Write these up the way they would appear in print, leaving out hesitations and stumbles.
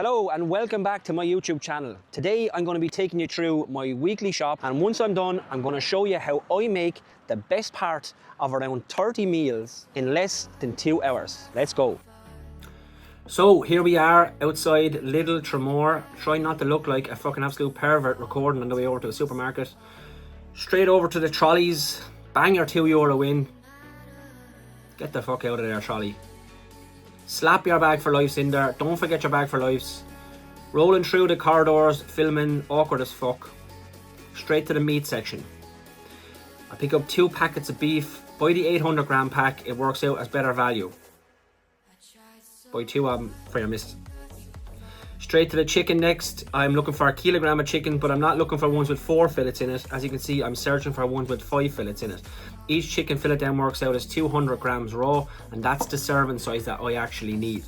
Hello and welcome back to my YouTube channel. Today I'm going to be taking you through my weekly shop, and once I'm done I'm going to show you how I make the best part of around 30 meals in less than 2 hours. Let's go. So here we are outside Lidl Tramore, trying not to look like a fucking absolute pervert recording on the way over to the supermarket. Straight over to the trolleys, bang your €2 in. Get the fuck out of there, trolley. Slap your bag for life's in there, don't forget your bag for life's. Rolling through the corridors, filming, awkward as fuck. Straight to the meat section. I pick up 2 packets of beef. Buy the 800 gram pack, it works out as better value. Buy 2 of them for your miss. Straight to the chicken next. I'm looking for a kilogram of chicken, but I'm not looking for ones with 4 fillets in it. As you can see, I'm searching for ones with 5 fillets in it. Each chicken fillet then works out as 200 grams raw, and that's the serving size that I actually need.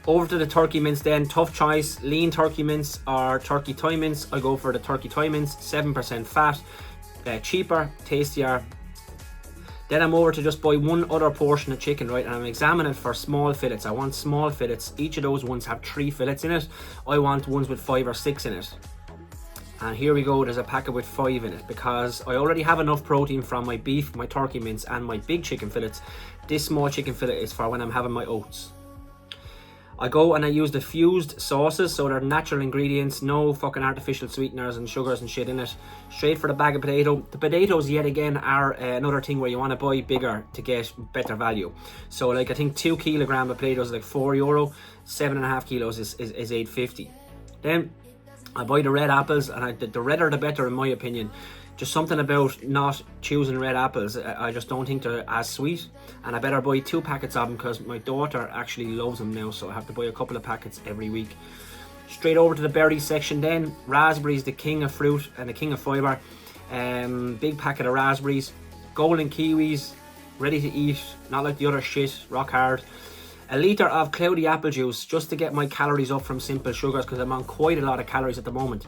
Over to the turkey mince then, tough choice, lean turkey mince or turkey thigh mince. I go for the turkey thigh mince, 7% fat, cheaper, tastier. Then I'm over to just buy one other portion of chicken, right, and I'm examining for small fillets. I want small fillets. Each of those ones have 3 fillets in it. I want ones with 5 or 6 in it. And here we go, there's a packet with 5 in it, because I already have enough protein from my beef, my turkey mince and my big chicken fillets. This small chicken fillet is for when I'm having my oats. I go and I use the fused sauces, so they're natural ingredients, no fucking artificial sweeteners and sugars and shit in it. Straight for the bag of potato. The potatoes yet again are another thing where you want to buy bigger to get better value. So like I think 2 kilogram of potatoes is like €4, 7.5 kilos is $8.50. Then I buy the red apples, and the redder the better in my opinion. Just something about not choosing red apples, I just don't think they're as sweet, and I better buy 2 packets of them because my daughter actually loves them now, so I have to buy a couple of packets every week. Straight over to the berries section then. Raspberries, the king of fruit and the king of fibre. Big packet of raspberries. Golden kiwis, ready to eat, not like the other shit, rock hard. A litre of cloudy apple juice just to get my calories up from simple sugars, because I'm on quite a lot of calories at the moment.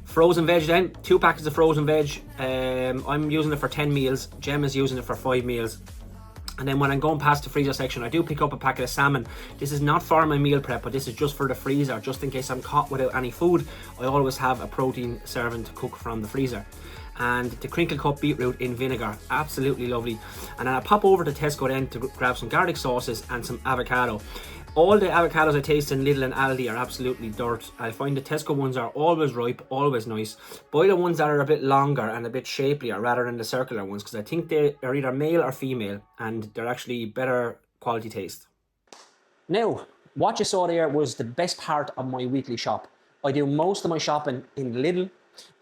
Frozen veg then, 2 packets of frozen veg. I'm using it for 10 meals. Gemma's using it for 5 meals. And then when I'm going past the freezer section, I do pick up a packet of salmon. This is not for my meal prep, but this is just for the freezer, just in case I'm caught without any food. I always have a protein serving to cook from the freezer. And the crinkle cut beetroot in vinegar, absolutely lovely. And then I pop over to Tesco then to grab some garlic sauces and some avocado. All the avocados I taste in Lidl and Aldi are absolutely dirt. I find the Tesco ones are always ripe, always nice. Buy the ones that are a bit longer and a bit shapelier rather than the circular ones, because I think they are either male or female and they're actually better quality taste. Now, what you saw there was the best part of my weekly shop. I do most of my shopping in Lidl,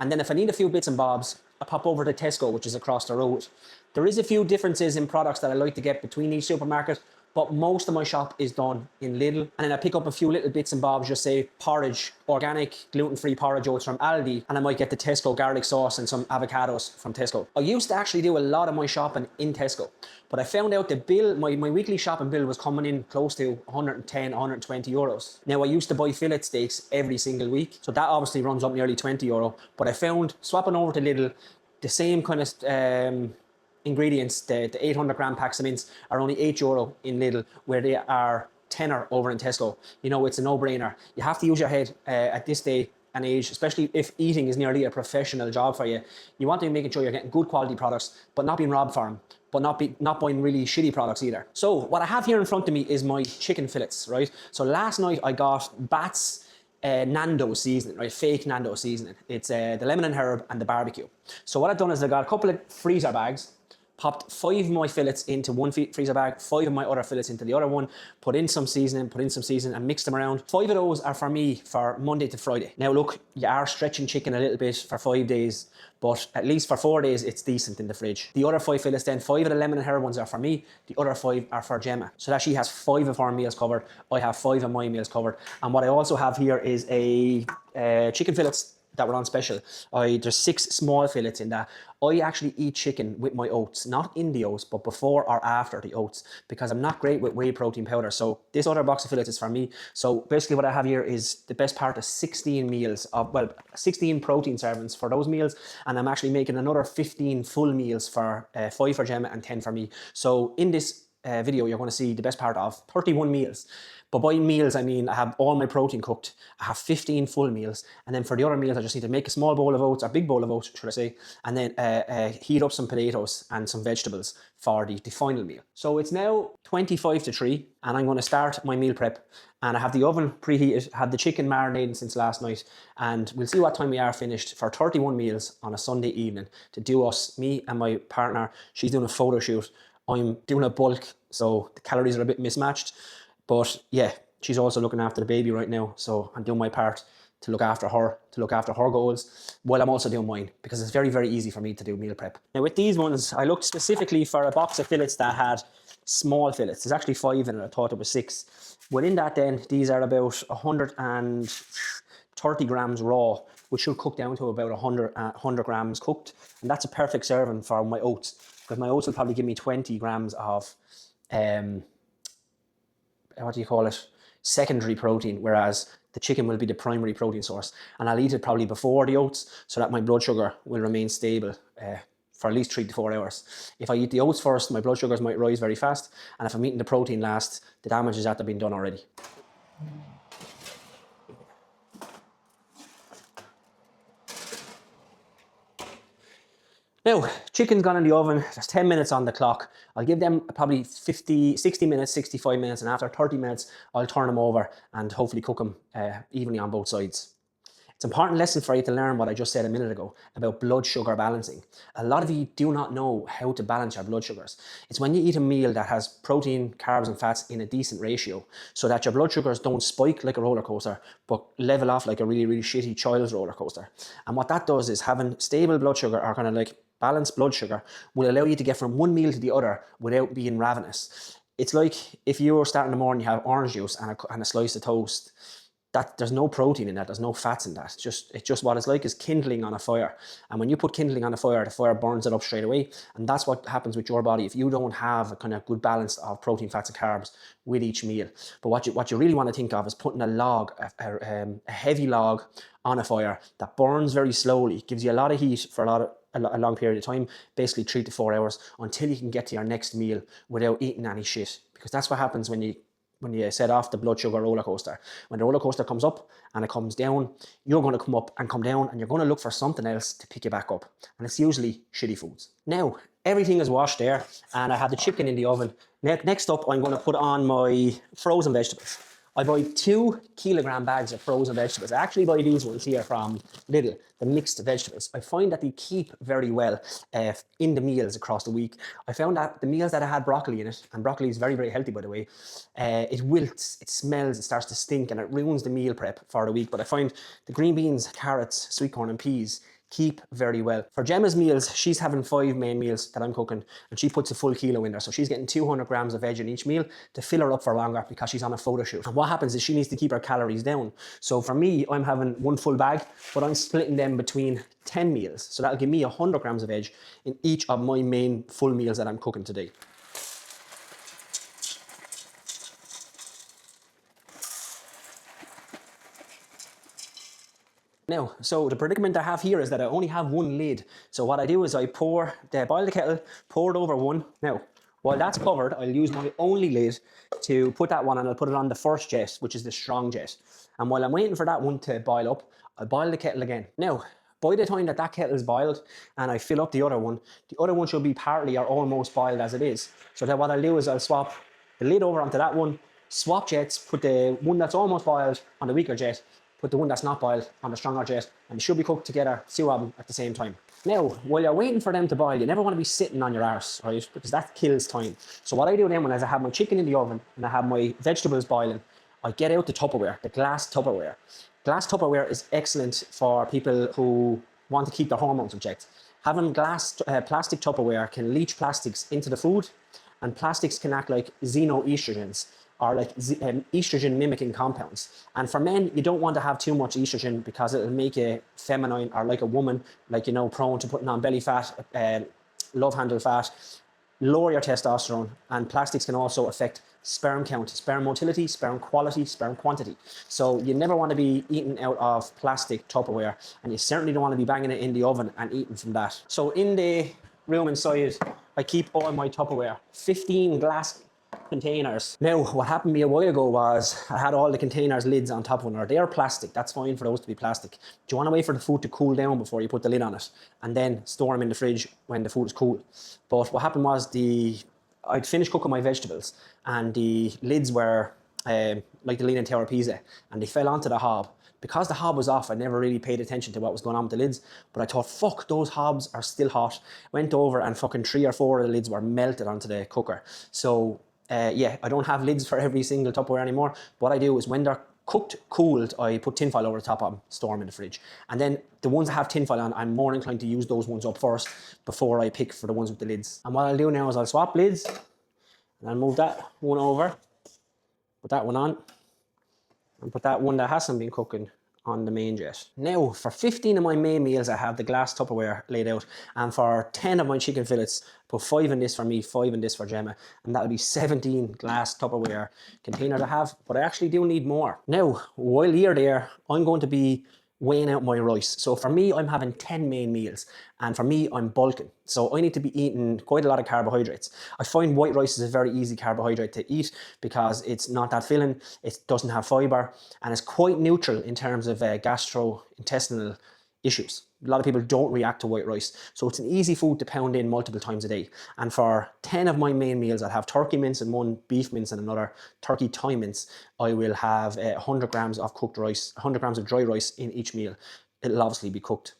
and then if I need a few bits and bobs, I pop over to Tesco, which is across the road. There is a few differences in products that I like to get between each supermarket, but most of my shop is done in Lidl. And then I pick up a few little bits and bobs, just say porridge, organic, gluten-free porridge oats from Aldi, and I might get the Tesco garlic sauce and some avocados from Tesco. I used to actually do a lot of my shopping in Tesco, but I found out the bill, my weekly shopping bill was coming in close to 110, 120 euros. Now I used to buy fillet steaks every single week, so that obviously runs up nearly 20 euro, but I found swapping over to Lidl, the same kind of ingredients, the 800 gram packs of mince are only €8 in Lidl, where they are tenner over in Tesco. You know, it's a no-brainer. You have to use your head at this day and age, especially if eating is nearly a professional job for you. You want to be making sure you're getting good quality products, but not being robbed for them, but not buying really shitty products either. So what I have here in front of me is my chicken fillets, right? So last night I got Bat's Nando seasoning, right? Fake Nando seasoning. It's the lemon and herb and the barbecue. So what I've done is I got a couple of freezer bags, popped 5 of my fillets into one freezer bag, 5 of my other fillets into the other one, put in some seasoning and mix them around. 5 of those are for me for Monday to Friday. Now look, you are stretching chicken a little bit for 5 days, but at least for 4 days it's decent in the fridge. The other 5 fillets then, 5 of the lemon and herb ones are for me, the other 5 are for Gemma. So that she has 5 of her meals covered, I have 5 of my meals covered. And what I also have here is a chicken fillets that were on special. There's 6 small fillets in that. I actually eat chicken with my oats, not in the oats, but before or after the oats, because I'm not great with whey protein powder. So this other box of fillets is for me. So basically what I have here is the best part of 16 meals of, well, 16 protein servings for those meals. And I'm actually making another 15 full meals for 5 for Gemma and 10 for me. So in this video, you're going to see the best part of 31 meals. But by meals, I mean I have all my protein cooked. I have 15 full meals. And then for the other meals, I just need to make a small bowl of oats, or big bowl of oats, should I say, and then heat up some potatoes and some vegetables for the final meal. So it's now 25 to 3, and I'm going to start my meal prep. And I have the oven preheated, had the chicken marinating since last night, and we'll see what time we are finished for 31 meals on a Sunday evening to do us, me and my partner. She's doing a photo shoot. I'm doing a bulk, so the calories are a bit mismatched. But yeah, she's also looking after the baby right now, so I'm doing my part to look after her goals, while I'm also doing mine, because it's very, very easy for me to do meal prep. Now with these ones, I looked specifically for a box of fillets that had small fillets. There's actually 5 in it, I thought it was 6. Within that then, these are about 130 grams raw, which should cook down to about 100 grams cooked. And that's a perfect serving for my oats, because my oats will probably give me 20 grams of secondary protein, whereas the chicken will be the primary protein source. And I'll eat it probably before the oats so that my blood sugar will remain stable for at least 3 to 4 hours. If I eat the oats first, my blood sugars might rise very fast. And if I'm eating the protein last, the damage is after being done already. Now, chicken's gone in the oven, there's 10 minutes on the clock. I'll give them probably 60 minutes, 65 minutes, and after 30 minutes, I'll turn them over and hopefully cook them evenly on both sides. It's an important lesson for you to learn what I just said a minute ago about blood sugar balancing. A lot of you do not know how to balance your blood sugars. It's when you eat a meal that has protein, carbs and fats in a decent ratio, so that your blood sugars don't spike like a roller coaster, but level off like a really, really shitty child's roller coaster. And what that does is having stable blood sugar, or kind of like balanced blood sugar, will allow you to get from one meal to the other without being ravenous. It's like if you were starting in the morning, you have orange juice and a slice of toast. There's no protein in that, there's no fats in that. It's just what it's like is kindling on a fire. And when you put kindling on a fire, the fire burns it up straight away. And that's what happens with your body if you don't have a kind of good balance of protein, fats and carbs with each meal. But what you really want to think of is putting a heavy log on a fire that burns very slowly, gives you a lot of heat for a long period of time, basically 3 to 4 hours, until you can get to your next meal without eating any shit. Because that's what happens when you set off the blood sugar roller coaster. When the roller coaster comes up and it comes down, you're going to come up and come down, and you're going to look for something else to pick you back up. And it's usually shitty foods. Now, everything is washed there, and I have the chicken in the oven. Next up, I'm going to put on my frozen vegetables. I buy 2 kilogram bags of frozen vegetables. I actually buy these ones here from Lidl, the mixed vegetables. I find that they keep very well in the meals across the week. I found that the meals that I had broccoli in it, and broccoli is very, very healthy, by the way, it wilts, it smells, it starts to stink, and it ruins the meal prep for the week. But I find the green beans, carrots, sweet corn and peas keep very well. For Gemma's meals, she's having 5 main meals that I'm cooking, and she puts a full kilo in there. So she's getting 200 grams of veg in each meal to fill her up for longer, because she's on a photo shoot. And what happens is she needs to keep her calories down. So for me, I'm having 1 full bag, but I'm splitting them between 10 meals. So that'll give me 100 grams of veg in each of my main full meals that I'm cooking today. Now, so the predicament I have here is that I only have 1 lid. So what I do is I boil the kettle, pour it over one. Now, while that's covered, I'll use my only lid to put that one, and I'll put it on the first jet, which is the strong jet. And while I'm waiting for that one to boil up, I'll boil the kettle again. Now, by the time that kettle is boiled and I fill up the other one should be partly or almost boiled as it is. So then what I'll do is I'll swap the lid over onto that one, swap jets, put the one that's almost boiled on the weaker jet, put the one that's not boiled on the stronger jet, and they should be cooked together, 2 of them at the same time. Now, while you're waiting for them to boil, you never want to be sitting on your arse, right? Because that kills time. So what I do then, when I have my chicken in the oven and I have my vegetables boiling, I get out the Tupperware, the glass Tupperware. Glass Tupperware is excellent for people who want to keep their hormones in check. Having plastic Tupperware can leach plastics into the food, and plastics can act like xenoestrogens, or like estrogen mimicking compounds. And for men, you don't want to have too much estrogen, because it'll make you feminine, or like a woman, like, prone to putting on belly fat, love handle fat, lower your testosterone. And plastics can also affect sperm count, sperm motility, sperm quality, sperm quantity. So you never want to be eating out of plastic Tupperware, and you certainly don't want to be banging it in the oven and eating from that. So in the room inside, I keep all my Tupperware, 15 glass containers. Now, what happened to me a while ago was I had all the containers lids on top of one another. They are plastic. That's fine for those to be plastic. Do you want to wait for the food to cool down before you put the lid on it and then store them in the fridge when the food is cool? But what happened was I'd finished cooking my vegetables and the lids were like the Leaning Tower of Pisa, and they fell onto the hob. Because the hob was off, I never really paid attention to what was going on with the lids, but I thought, fuck, those hobs are still hot. Went over and fucking 3 or 4 of the lids were melted onto the cooker. So yeah, I don't have lids for every single Tupperware anymore. What I do is when they're cooked, cooled, I put tinfoil over the top of them, store them in the fridge. And then the ones that have tinfoil on, I'm more inclined to use those ones up first before I pick for the ones with the lids. And what I'll do now is I'll swap lids and I'll move that one over, put that one on, and put that one that hasn't been cooking on the main jet. Now, for 15 of my main meals, I have the glass Tupperware laid out, and for 10 of my chicken fillets, put 5 in this for me, 5 in this for Gemma, and that'll be 17 glass Tupperware containers I have, but I actually do need more. Now, while you're there, I'm going to be weighing out my rice. So for me, I'm having 10 main meals, and for me, I'm bulking. So I need to be eating quite a lot of carbohydrates. I find white rice is a very easy carbohydrate to eat because it's not that filling, it doesn't have fiber, and it's quite neutral in terms of gastrointestinal issues. A lot of people don't react to white rice. So it's an easy food to pound in multiple times a day. And for 10 of my main meals, I'll have turkey mince and 1 beef mince and another turkey thigh mince. I will have 100 grams of cooked rice, 100 grams of dry rice in each meal. It'll obviously be cooked.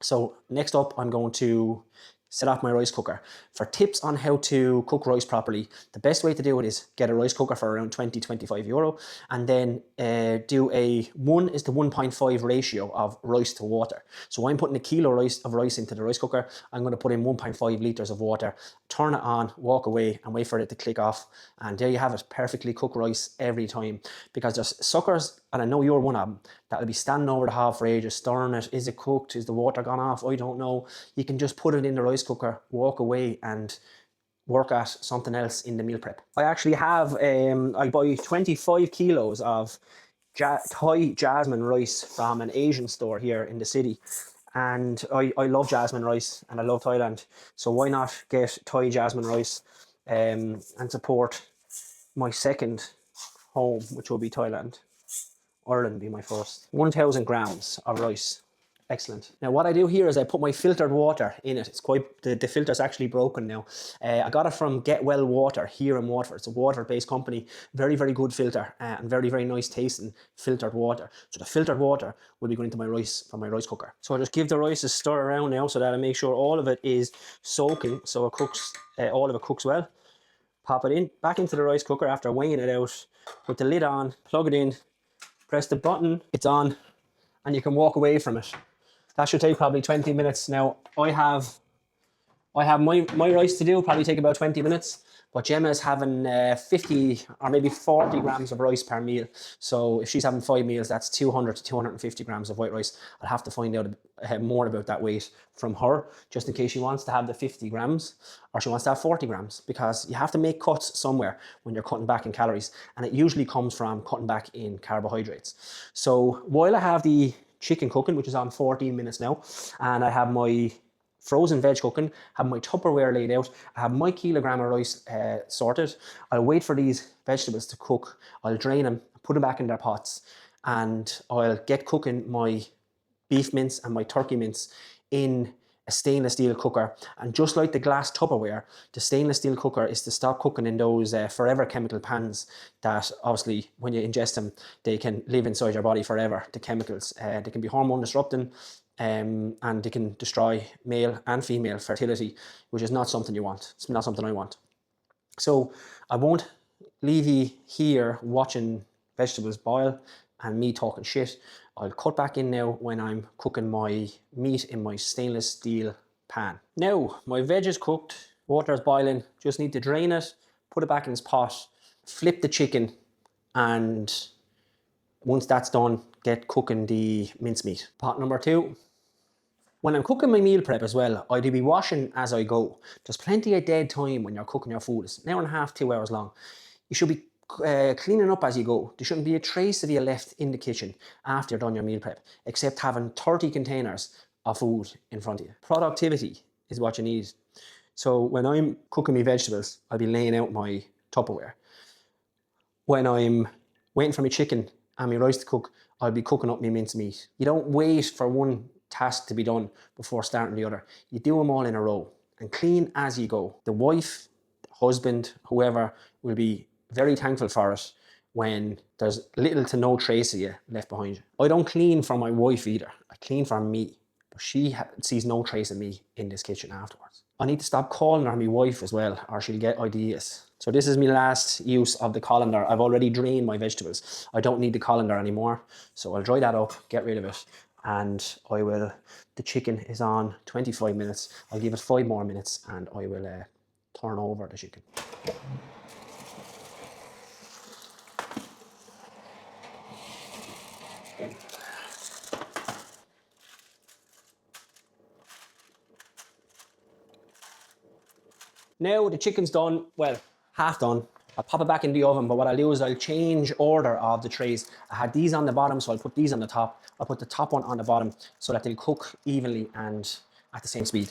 So next up, I'm going to set off my rice cooker. For tips on how to cook rice properly, the best way to do it is get a rice cooker for around 20-25 euro, and then do a 1:1.5 ratio of rice to water. So I'm putting a kilo of rice into the rice cooker. I'm going to put in 1.5 litres of water, turn it on, walk away and wait for it to click off. And there you have it, perfectly cooked rice every time. Because there's suckers, and I know you're one of them, that'll be standing over the hob for ages, stirring it. Is it cooked? Is the water gone off? I don't know. You can just put it in the rice cooker, walk away and work at something else in the meal prep. I actually have, I buy 25 kilos of Thai jasmine rice from an Asian store here in the city. And I love jasmine rice and I love Thailand. So why not get Thai jasmine rice and support my second home, which will be Thailand. Ireland will be my first. 1,000 grams of rice. Excellent. Now what I do here is I put my filtered water in it. It's quite, the filter's actually broken now. I got it from Get Well Water here in Waterford. It's a water-based company. Very, very good filter and very, very nice tasting filtered water. So the filtered water will be going into my rice from my rice cooker. So I just give the rice a stir around now so that I make sure all of it is soaking so it cooks, all of it cooks well. Pop it in, back into the rice cooker after weighing it out. Put the lid on, plug it in, press the button, it's on, and you can walk away from it. That should take probably 20 minutes. Now, I have my rice to do, probably take about 20 minutes, but Gemma is having 50 or maybe 40 grams of rice per meal. So if she's having 5 meals, that's 200 to 250 grams of white rice. I'll have to find out more about that weight from her, just in case she wants to have the 50 grams or she wants to have 40 grams, because you have to make cuts somewhere when you're cutting back in calories. And it usually comes from cutting back in carbohydrates. So while I have the chicken cooking, which is on 14 minutes now, and I have my frozen veg cooking, have my Tupperware laid out, I have my kilogram of rice sorted. I'll wait for these vegetables to cook. I'll drain them, put them back in their pots, and I'll get cooking my beef mince and my turkey mince in a stainless steel cooker. And just like the glass Tupperware, the stainless steel cooker is to stop cooking in those forever chemical pans that obviously when you ingest them, they can live inside your body forever, the chemicals. They can be hormone disrupting, and they can destroy male and female fertility, which is not something you want. It's not something I want. So I won't leave you here watching vegetables boil and me talking shit. I'll cut back in now when I'm cooking my meat in my stainless steel pan. Now, my veg is cooked, water is boiling, just need to drain it, put it back in its pot, flip the chicken, and once that's done, get cooking the mincemeat. Pot number 2. When I'm cooking my meal prep as well, I do be washing as I go. There's plenty of dead time when you're cooking your food. It's an hour and a half, 2 hours long. You should be cleaning up as you go. There shouldn't be a trace of you left in the kitchen after you're done your meal prep, except having 30 containers of food in front of you. Productivity is what you need. So when I'm cooking my vegetables, I'll be laying out my Tupperware. When I'm waiting for my chicken and my rice to cook, I'll be cooking up my mincemeat. You don't wait for one task to be done before starting the other. You do them all in a row and clean as you go. The wife, the husband, whoever will be very thankful for it when there's little to no trace of you left behind you. I don't clean for my wife either. I clean for me. But she sees no trace of me in this kitchen afterwards. I need to stop calling her my wife as well, or she'll get ideas. So this is my last use of the colander. I've already drained my vegetables. I don't need the colander anymore. So I'll dry that up, get rid of it, and the chicken is on 25 minutes. I'll give it 5 more minutes and I will turn over the chicken. Now the chicken's done, well, half done. I'll pop it back in the oven, but what I'll do is I'll change order of the trays. I had these on the bottom, so I'll put these on the top. I'll put the top one on the bottom so that they'll cook evenly and at the same speed.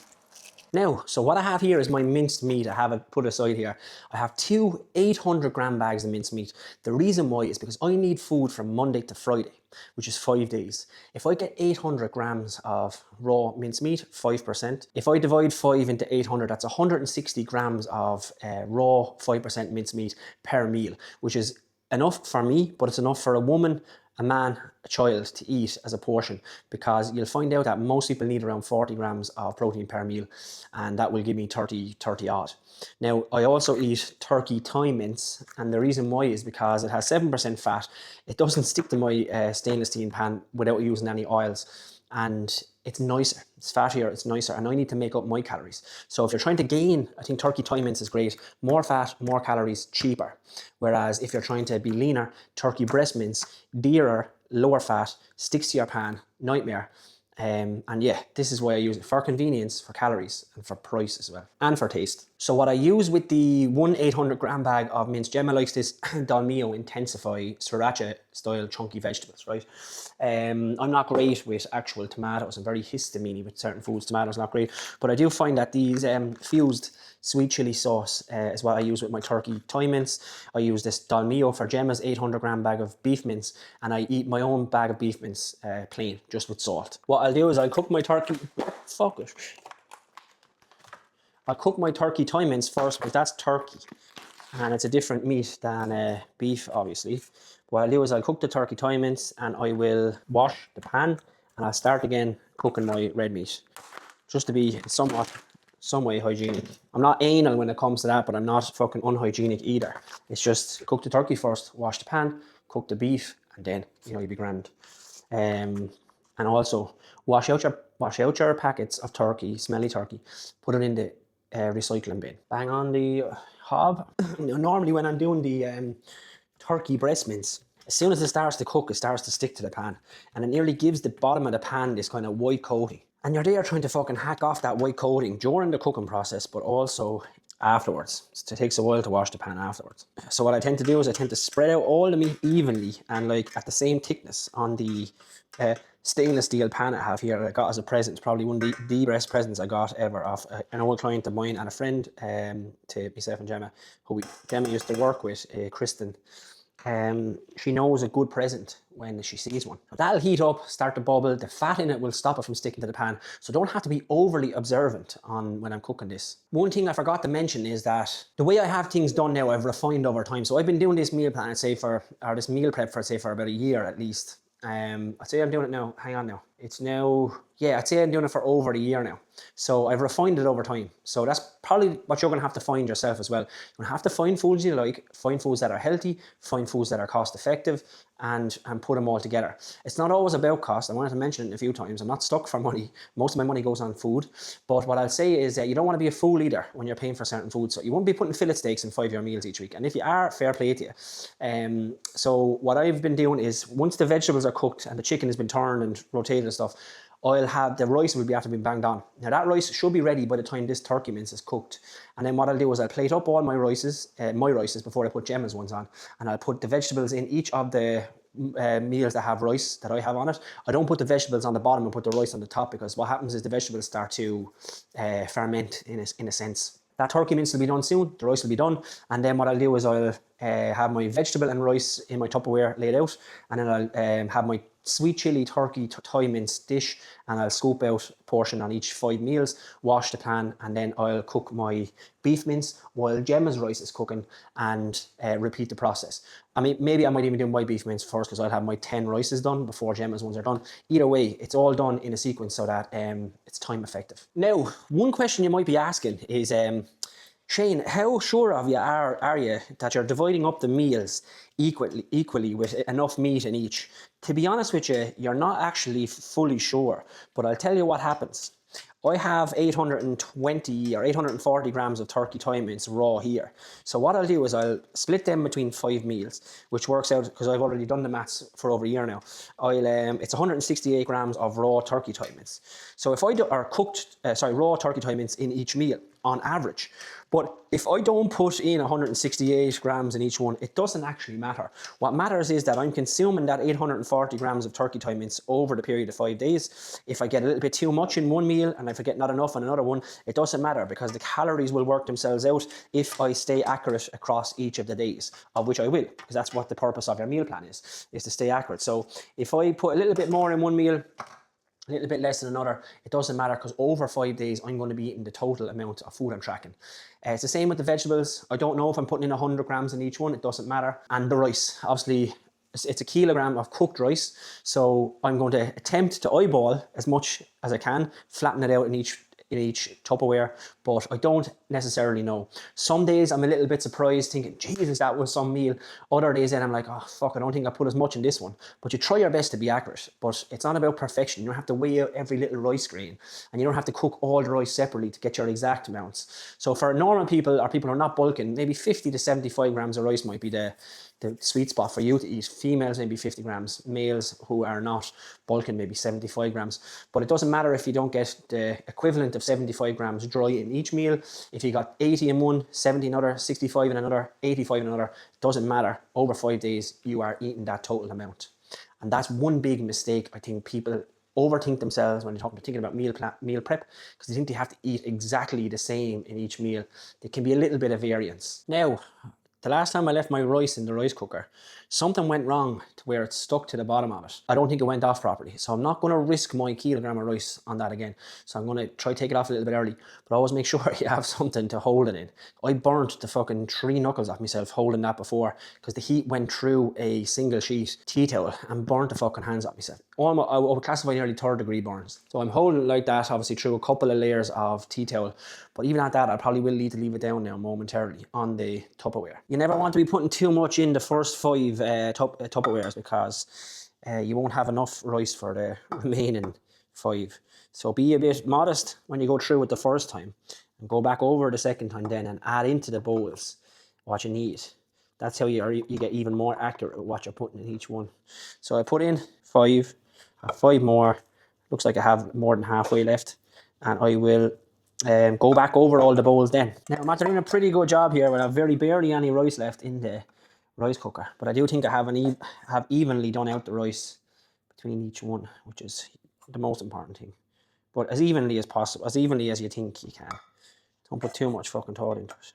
Now, so what I have here is my minced meat. I have it put aside here. I have 2 800-gram bags of minced meat. The reason why is because I need food from Monday to Friday, which is 5 days. If I get 800 grams of raw minced meat, 5%. If I divide 5 into 800, that's 160 grams of raw 5% minced meat per meal, which is enough for me, but it's enough for a woman, a man, a child to eat as a portion, because you'll find out that most people need around 40 grams of protein per meal, and that will give me 30 odd. Now, I also eat turkey thigh mince, and the reason why is because it has 7% fat. It doesn't stick to my stainless steel pan without using any oils, and it's nicer, it's fattier, it's nicer, and I need to make up my calories. So if you're trying to gain, I think turkey thigh mince is great. More fat, more calories, cheaper. Whereas if you're trying to be leaner, turkey breast mince, dearer, lower fat, sticks to your pan, nightmare. And yeah, this is why I use it, for convenience, for calories, and for price as well, and for taste. So what I use with the 1 800-gram bag of minced, Gemma likes this Dolmio Intensify Sriracha style chunky vegetables, right? I'm not great with actual tomatoes. I'm very histamine with certain foods. Tomatoes not great, but I do find that these fused sweet chili sauce is what I use with my turkey thigh mince. I use this Dolmio for Gemma's 800-gram bag of beef mince, and I eat my own bag of beef mince plain, just with salt. What I'll do is I'll cook my turkey. Fuck it. I'll cook my turkey thigh mince first, because that's turkey, and it's a different meat than beef, obviously. What I'll do is I'll cook the turkey thigh mince, and I will wash the pan, and I'll start again cooking my red meat, just to be some way hygienic. I'm not anal when it comes to that, but I'm not fucking unhygienic either. It's just cook the turkey first, wash the pan, cook the beef, and then you'll be grand. And also wash out your packets of turkey, smelly turkey, put it in the recycling bin. Bang on the hob. Normally when I'm doing the turkey breast mince, as soon as it starts to cook, it starts to stick to the pan, and it nearly gives the bottom of the pan this kind of white coating. And you're there trying to fucking hack off that white coating during the cooking process, but also afterwards. It takes a while to wash the pan afterwards. So what I tend to do is I tend to spread out all the meat evenly and like at the same thickness on the stainless steel pan I have here that I got as a present. It's probably one of the best presents I got ever off an old client of mine and a friend to myself and Gemma, who Gemma used to work with, Kristen. She knows a good present when she sees one. That'll heat up, start to bubble. The fat in it will stop it from sticking to the pan. So don't have to be overly observant on when I'm cooking this. One thing I forgot to mention is that the way I have things done now, I've refined over time. So I've been doing this meal plan, this meal prep for about a year at least. I'd say I'm doing it now. Hang on now. It's now, yeah, I'd say I'm doing it for over a year now. So I've refined it over time. So that's probably what you're going to have to find yourself as well. You're going to have to find foods you like, find foods that are healthy, find foods that are cost effective, and put them all together. It's not always about cost. I wanted to mention it a few times. I'm not stuck for money. Most of my money goes on food. But what I'll say is that you don't want to be a fool either when you're paying for certain foods. So you won't be putting fillet steaks in 5-year meals each week. And if you are, fair play to you. So what I've been doing is once the vegetables are cooked and the chicken has been turned and rotated and stuff, I'll have the rice will be after being banged on. Now that rice should be ready by the time this turkey mince is cooked. And then what I'll do is I'll plate up all my rices before I put Gemma's ones on. And I'll put the vegetables in each of the meals that have rice that I have on it. I don't put the vegetables on the bottom and put the rice on the top, because what happens is the vegetables start to ferment in a sense. That turkey mince will be done soon, the rice will be done, and then what I'll do is I'll have my vegetable and rice in my Tupperware laid out, and then I'll have my sweet chili turkey Thai mince dish, and I'll scoop out a portion on each 5 meals, wash the pan, and then I'll cook my beef mince while Gemma's rice is cooking, and repeat the process. I mean, maybe I might even do my beef mince first because I'll have my 10 rices done before Gemma's ones are done. Either way, it's all done in a sequence so that it's time effective. Now, one question you might be asking is, Shane, how sure of you are you that you're dividing up the meals equally with enough meat in each? To be honest with you, you're not actually fully sure, but I'll tell you what happens. I have 820 or 840 grams of turkey Thai mince raw here. So what I'll do is I'll split them between 5 meals, which works out, because I've already done the maths for over a year now. It's 168 grams of raw turkey Thai mince. So if I do, or cooked, raw turkey Thai mince in each meal on average. But if I don't put in 168 grams in each one, it doesn't actually matter. What matters is that I'm consuming that 840 grams of turkey Thai mince over the period of 5 days. If I get a little bit too much in one meal and if I get not enough in another one, it doesn't matter, because the calories will work themselves out if I stay accurate across each of the days, of which I will, because that's what the purpose of your meal plan is to stay accurate. So if I put a little bit more in one meal, a little bit less than another, it doesn't matter, because over 5 days I'm going to be eating the total amount of food I'm tracking. It's the same with the vegetables. I don't know if I'm putting in 100 grams in each one, it doesn't matter. And the rice, obviously it's a kilogram of cooked rice, so I'm going to attempt to eyeball as much as I can, flatten it out in each Tupperware, but I don't necessarily know. Some days I'm a little bit surprised, thinking, Jesus, that was some meal. Other days then I'm like, oh fuck, I don't think I put as much in this one. But you try your best to be accurate, but it's not about perfection. You don't have to weigh out every little rice grain, and you don't have to cook all the rice separately to get your exact amounts. So for normal people, or people who are not bulking, maybe 50 to 75 grams of rice might be the sweet spot for you to eat. Females maybe 50 grams, males who are not bulking maybe 75 grams. But it doesn't matter if you don't get the equivalent of 75 grams dry in each meal. If you got 80 in one, 70 in another, 65 in another, 85 in another, it doesn't matter. Over 5 days, you are eating that total amount. And that's one big mistake I think people overthink themselves when they're thinking about meal prep, because they think they have to eat exactly the same in each meal. There can be a little bit of variance. Now, the last time I left my rice in the rice cooker, something went wrong to where it stuck to the bottom of it. I don't think it went off properly, so I'm not going to risk my kilogram of rice on that again. So I'm going to try to take it off a little bit early, but always make sure you have something to hold it in. I burnt the fucking 3 knuckles off myself holding that before, because the heat went through a single sheet tea towel and burnt the fucking hands off myself. I would classify nearly 3rd degree burns. So I'm holding it like that, obviously through a couple of layers of tea towel. But even at that, I probably will need to leave it down now momentarily on the Tupperware. You never want to be putting too much in the first 5 Tupperwares, because you won't have enough rice for the remaining 5. So be a bit modest when you go through it the first time, and go back over the second time then and add into the bowls what you need. That's how you get even more accurate with what you're putting in each one. So I put in 5, I have 5 more. Looks like I have more than halfway left, and I will go back over all the bowls then. Now I'm after doing a pretty good job here, when I have very barely any rice left in the rice cooker, but I do think I have evenly done out the rice between each one, which is the most important thing. But as evenly as possible, as evenly as you think you can. Don't put too much fucking thought into it.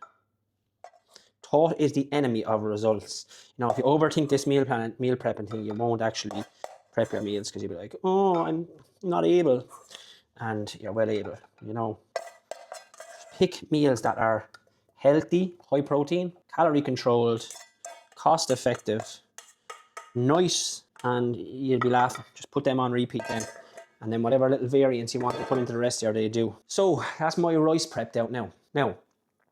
Thought is the enemy of results. You know, if you overthink this meal prepping thing, you won't actually prep your meals, because you'll be like, oh, I'm not able. And you're well able, you know. Pick meals that are healthy, high protein, calorie controlled, cost effective, nice, and you'll be laughing. Just put them on repeat then. And then whatever little variance you want to put into the rest of your day, do. So that's my rice prepped out now. Now,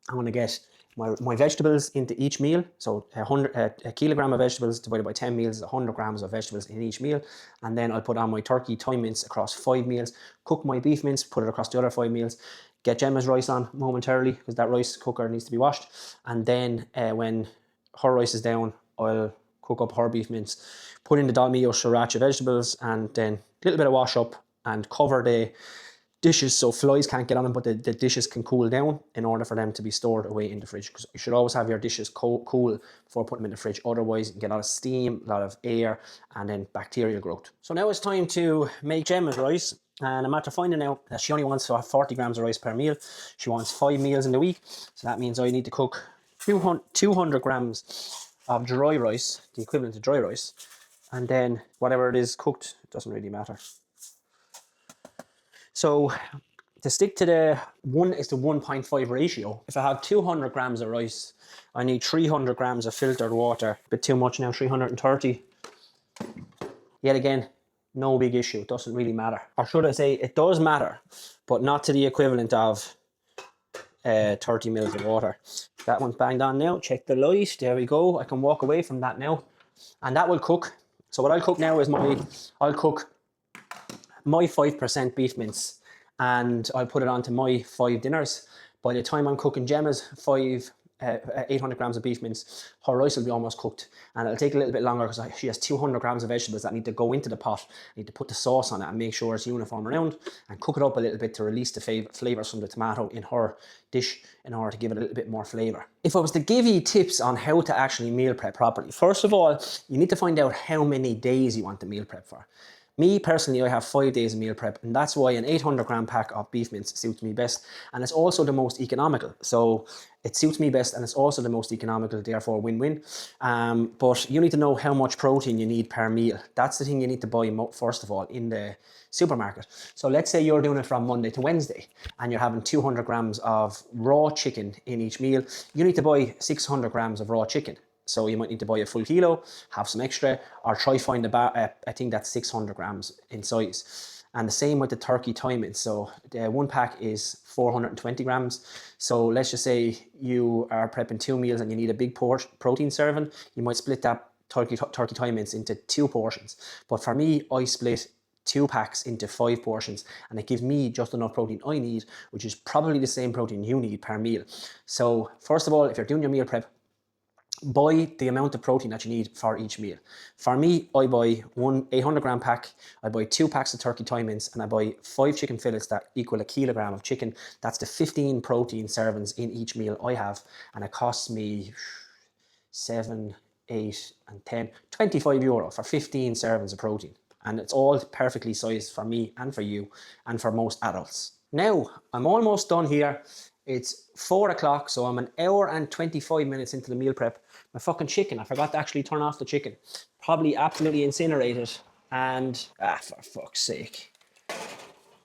I'm going to get my vegetables into each meal. So a kilogram of vegetables divided by 10 meals is 100 grams of vegetables in each meal. And then I'll put on my turkey Thai mince across 5 meals, cook my beef mince, put it across the other 5 meals, get Gemma's rice on momentarily, because that rice cooker needs to be washed. And then when her rice is down, I'll cook up her beef mince, put in the dalmio sriracha vegetables, and then a little bit of wash up and cover the dishes so flies can't get on them, but the dishes can cool down in order for them to be stored away in the fridge, because you should always have your dishes cool before putting them in the fridge. Otherwise you get a lot of steam, a lot of air, and then bacterial growth. So now it's time to make Gemma's rice. And I'm after finding out that she only wants 40 grams of rice per meal. She wants 5 meals in the week. So that means I need to cook 200 grams of dry rice, the equivalent of dry rice. And then whatever it is cooked, it doesn't really matter. So to stick to the 1:1.5 ratio, if I have 200 grams of rice, I need 300 grams of filtered water. A bit too much now, 330. Yet again, no big issue. It doesn't really matter. Or should I say, it does matter, but not to the equivalent of 30 mils of water. That one's banged on now. Check the light. There we go. I can walk away from that now. And that will cook. So what I'll cook now is I'll cook my 5% beef mince, and I'll put it onto my 5 dinners. By the time I'm cooking Gemma's 800 grams of beef mince, her rice will be almost cooked, and it'll take a little bit longer because she has 200 grams of vegetables that need to go into the pot. I need to put the sauce on it and make sure it's uniform around, and cook it up a little bit to release the flavours from the tomato in her dish in order to give it a little bit more flavour. If I was to give you tips on how to actually meal prep properly, first of all, you need to find out how many days you want to meal prep for. Me personally, I have 5 days of meal prep, and that's why an 800 gram pack of beef mince suits me best, and it's also the most economical. So it suits me best, and it's also the most economical, therefore win-win. But you need to know how much protein you need per meal. That's the thing you need to buy first of all in the supermarket. So let's say you're doing it from Monday to Wednesday, and you're having 200 grams of raw chicken in each meal. You need to buy 600 grams of raw chicken. So you might need to buy a full kilo, have some extra, or try find a thing that's 600 grams in size. And the same with the turkey thigh mince. So the one pack is 420 grams. So let's just say you are prepping 2 meals and you need a big protein serving. You might split that turkey thigh mince into 2 portions. But for me, I split 2 packs into 5 portions, and it gives me just enough protein I need, which is probably the same protein you need per meal. So first of all, if you're doing your meal prep, buy the amount of protein that you need for each meal. For me, I buy one 800 gram pack, I buy 2 packs of turkey thigh mince, and I buy 5 chicken fillets that equal a kilogram of chicken. That's the 15 protein servings in each meal I have, and it costs me 7, 8 and 10, 25 euro for 15 servings of protein. And it's all perfectly sized for me and for you and for most adults. Now, I'm almost done here. It's 4 o'clock, so I'm an hour and 25 minutes into the meal prep. My fucking chicken, I forgot to actually turn off the chicken. Probably absolutely incinerated. And, for fuck's sake.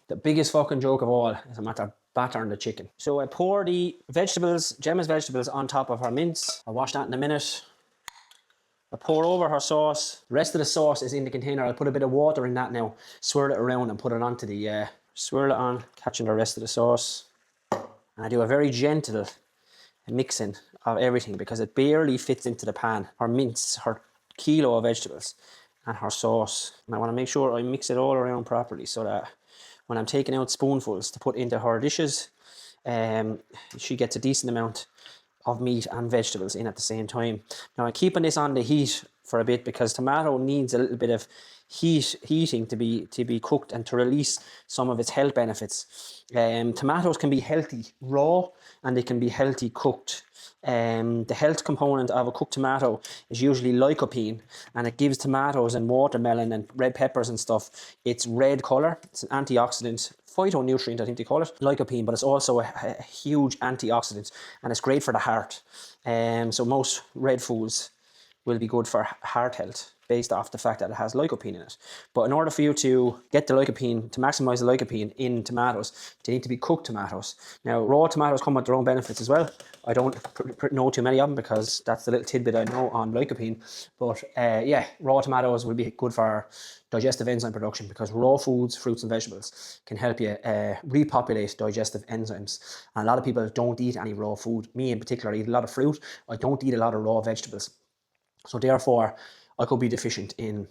The biggest fucking joke of all is I'm after battering the chicken. So I pour the vegetables, Gemma's vegetables, on top of her mince. I'll wash that in a minute. I pour over her sauce. The rest of the sauce is in the container. I'll put a bit of water in that now, swirl it around and put it onto the, swirl it on, catching the rest of the sauce. And I do a very gentle mixing of everything because it barely fits into the pan. Her mince, her kilo of vegetables, and her sauce. And I want to make sure I mix it all around properly so that when I'm taking out spoonfuls to put into her dishes, she gets a decent amount of meat and vegetables in at the same time. Now I'm keeping this on the heat for a bit because tomato needs a little bit of heating to be cooked and to release some of its health benefits. Tomatoes can be healthy raw and they can be healthy cooked. The health component of a cooked tomato is usually lycopene, and it gives tomatoes and watermelon and red peppers and stuff its red colour. It's an antioxidant, phytonutrient I think they call it, lycopene, but it's also a huge antioxidant and it's great for the heart. So most red foods will be good for heart health based off the fact that it has lycopene in it. But in order for you to get the lycopene, to maximise the lycopene in tomatoes, they need to be cooked tomatoes. Now, raw tomatoes come with their own benefits as well. I don't know too many of them because that's the little tidbit I know on lycopene. But yeah, raw tomatoes will be good for digestive enzyme production because raw foods, fruits and vegetables can help you repopulate digestive enzymes. And a lot of people don't eat any raw food. Me in particular, I eat a lot of fruit. I don't eat a lot of raw vegetables. So therefore, I could be deficient in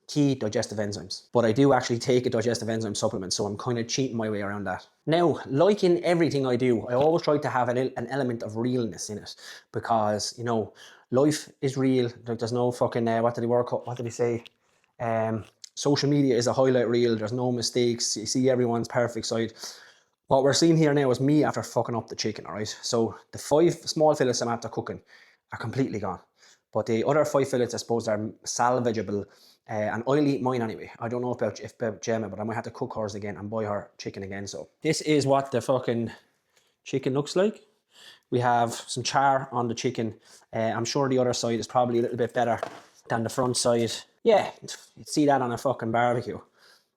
key digestive enzymes. But I do actually take a digestive enzyme supplement, so I'm kind of cheating my way around that. Now, like in everything I do, I always try to have an element of realness in it because, you know, life is real. Like there's no fucking, what did he say? Social media is a highlight reel. There's no mistakes. You see everyone's perfect side. What we're seeing here now is me after fucking up the chicken, all right? So the 5 small fillets I'm after cooking are completely gone. But the other 5 fillets, I suppose, are salvageable. And I'll eat mine anyway. I don't know about Gemma, but I might have to cook hers again and buy her chicken again. So this is what the fucking chicken looks like. We have some char on the chicken. I'm sure the other side is probably a little bit better than the front side. Yeah, you'd see that on a fucking barbecue.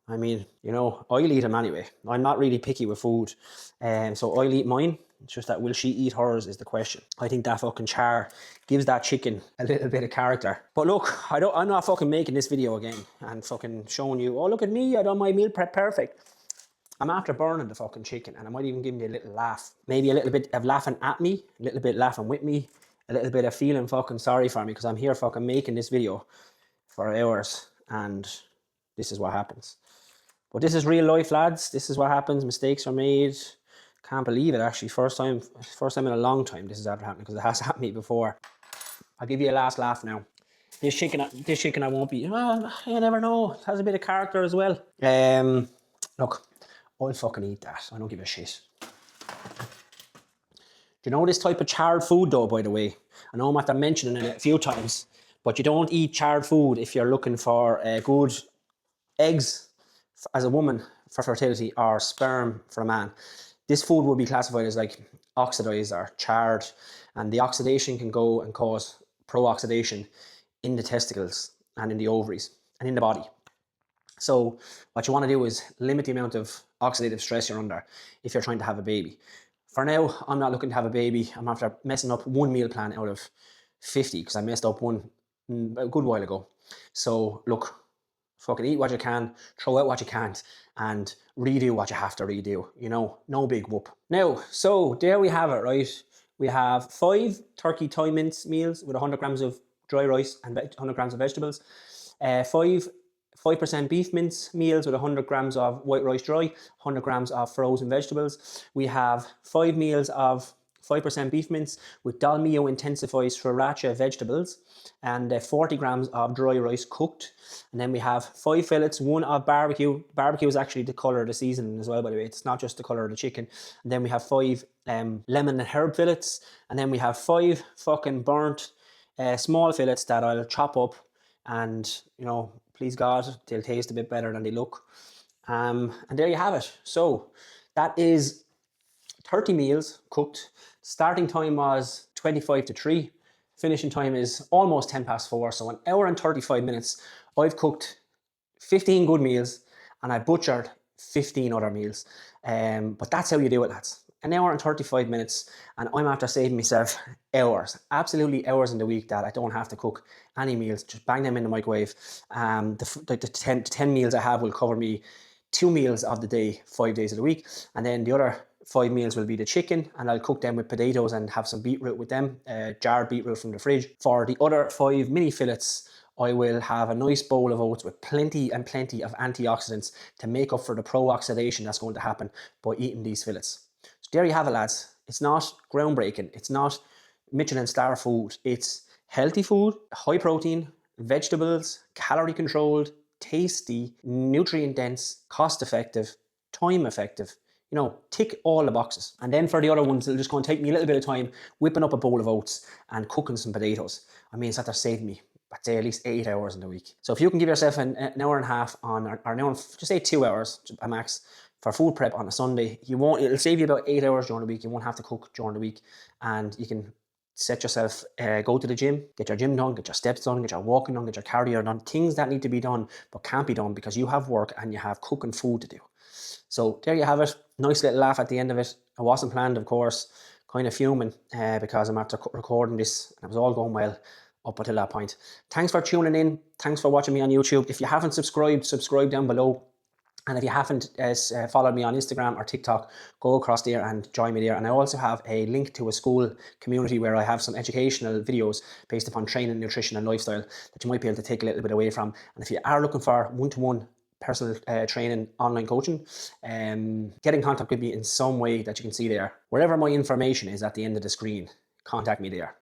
I mean, you know, I'll eat them anyway. I'm not really picky with food. So I'll eat mine. It's just that will she eat hers is the question. I think that fucking char gives that chicken a little bit of character. But look, I'm not fucking making this video again and fucking showing you, oh, look at me, I done my meal prep perfect. I'm after burning the fucking chicken, and I might even give you a little laugh. Maybe a little bit of laughing at me, a little bit laughing with me, a little bit of feeling fucking sorry for me, because I'm here fucking making this video for hours, and this is what happens. But this is real life, lads. This is what happens. Mistakes are made. Can't believe it, actually. First time in a long time this has ever happened, because it has happened to me before. I'll give you a last laugh now. This chicken I won't be, well, you never know. It has a bit of character as well. Look, I'll fucking eat that. I don't give a shit. Do you know this type of charred food though, by the way? I know I'm after mentioning it a few times, but you don't eat charred food if you're looking for good eggs as a woman for fertility or sperm for a man. This food will be classified as like oxidized or charred, and the oxidation can go and cause pro-oxidation in the testicles and in the ovaries and in the body. So what you want to do is limit the amount of oxidative stress you're under if you're trying to have a baby. For now, I'm not looking to have a baby. I'm after messing up one meal plan out of 50 because I messed up one a good while ago. So look, fucking eat what you can, throw out what you can't, and redo what you have to redo. You know, no big whoop. Now, so there we have it, right? We have 5 turkey thigh mince meals with 100 grams of dry rice and 100 grams of vegetables. 5% beef mince meals with 100 grams of white rice dry, 100 grams of frozen vegetables. We have 5 meals of 5% beef mince with Dalmio intensified sriracha vegetables and 40 grams of dry rice cooked. And then we have 5 fillets, 1 of barbecue. Barbecue is actually the colour of the season as well, by the way. It's not just the colour of the chicken. And then we have 5 lemon and herb fillets. And then we have 5 fucking burnt small fillets that I'll chop up, and, you know, please God, they'll taste a bit better than they look. And there you have it. So that is 30 meals cooked. Starting time was 25 to 3. Finishing time is almost 10 past 4. So an hour and 35 minutes. I've cooked 15 good meals and I butchered 15 other meals. But that's how you do it, lads. An hour and 35 minutes, and I'm after saving myself hours, absolutely hours in the week that I don't have to cook any meals, just bang them in the microwave. The 10 meals I have will cover me 2 meals of the day, 5 days of the week, and then the other 5 meals will be the chicken, and I'll cook them with potatoes and have some beetroot with them, jarred beetroot from the fridge. For the other 5 mini fillets, I will have a nice bowl of oats with plenty and plenty of antioxidants to make up for the pro-oxidation that's going to happen by eating these fillets. So there you have it, lads. It's not groundbreaking. It's not Michelin star food. It's healthy food, high protein, vegetables, calorie controlled, tasty, nutrient dense, cost effective, time effective. You know, tick all the boxes. And then for the other ones, it'll just going to take me a little bit of time whipping up a bowl of oats and cooking some potatoes. I mean, it's after saving me, I'd say, at least 8 hours in the week. So if you can give yourself an hour and a half on, or an hour, just say 2 hours a max, for food prep on a Sunday, it'll save you about 8 hours during the week. You won't have to cook during the week, and you can set yourself, go to the gym, get your gym done, get your steps done, get your walking done, get your cardio done, things that need to be done but can't be done because you have work and you have cooking food to do. So there you have it. Nice little laugh at the end of it. It wasn't planned, of course. Kind of fuming because I'm after recording this and it was all going well up until that point. Thanks for tuning in. Thanks for watching me on YouTube. If you haven't subscribed, subscribe down below. And if you haven't followed me on Instagram or TikTok, go across there and join me there. And I also have a link to a school community where I have some educational videos based upon training, nutrition and lifestyle that you might be able to take a little bit away from. And if you are looking for one-to-one personal training, online coaching, get in contact with me in some way that you can see there. Wherever my information is at the end of the screen, contact me there.